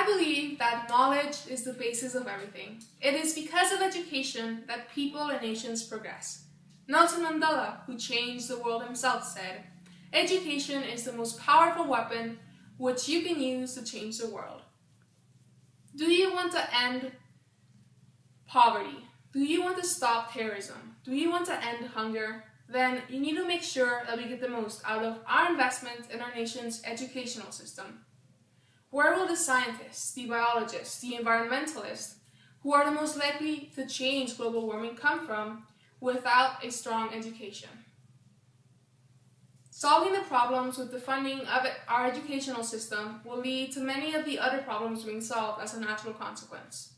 believe that knowledge is the basis of everything. It is because of education that people and nations progress. Nelson Mandela, who changed the world himself, said, "Education is the most powerful weapon which you can use to change the world." Do you want to end poverty? Do you want to stop terrorism? Do you want to end hunger? Then you need to make sure that we get the most out of our investment in our nation's educational system. Where will the scientists, the biologists, the environmentalists, who are the most likely to change global warming, come from without a strong education? Solving the problems with the funding of our educational system will lead to many of the other problems being solved as a natural consequence.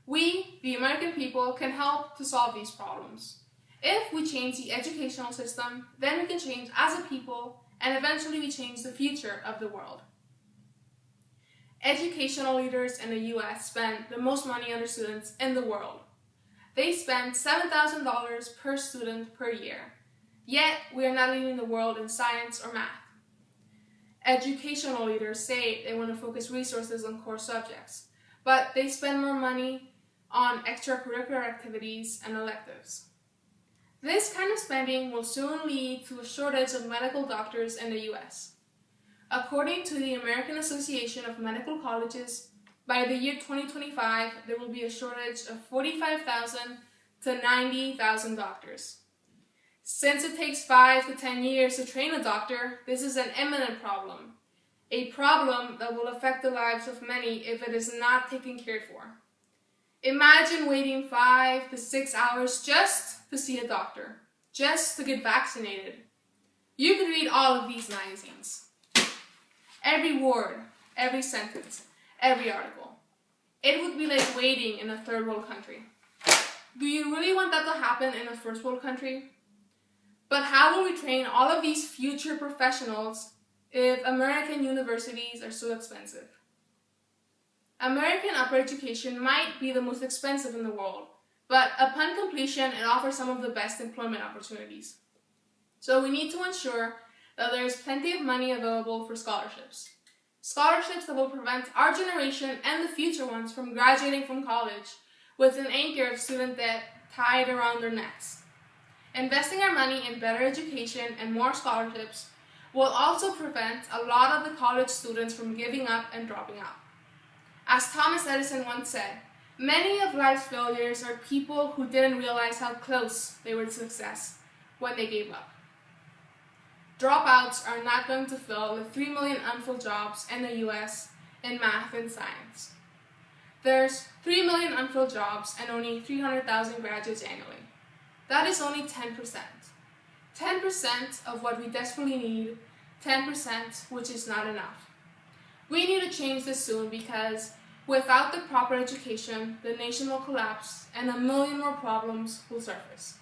We, the American people, can help to solve these problems. If we change the educational system, then we can change as a people, and eventually we change the future of the world. Educational leaders in the US spend the most money on their students in the world. They spend $7,000 per student per year. Yet, we are not leading the world in science or math. Educational leaders say they want to focus resources on core subjects, but they spend more money on extracurricular activities and electives. This kind of spending will soon lead to a shortage of medical doctors in the US. According to the American Association of Medical Colleges, by the year 2025, there will be a shortage of 45,000 to 90,000 doctors. Since it takes 5 to 10 years to train a doctor, this is an imminent problem. A problem that will affect the lives of many if it is not taken care for. Imagine waiting 5 to 6 hours just to see a doctor, just to get vaccinated. You could read all of these magazines. Every word, every sentence, every article. It would be like waiting in a third world country. Do you really want that to happen in a first world country? But how will we train all of these future professionals if American universities are so expensive? American upper education might be the most expensive in the world, but upon completion, it offers some of the best employment opportunities. So we need to ensure that there is plenty of money available for scholarships. Scholarships that will prevent our generation and the future ones from graduating from college with an anchor of student debt tied around their necks. Investing our money in better education and more scholarships will also prevent a lot of the college students from giving up and dropping out. As Thomas Edison once said, many of life's failures are people who didn't realize how close they were to success when they gave up. Dropouts are not going to fill the 3 million unfilled jobs in the US in math and science. There's 3 million unfilled jobs and only 300,000 graduates annually. That is only 10%. 10% of what we desperately need, 10% which is not enough. We need to change this soon because without the proper education, the nation will collapse and a million more problems will surface.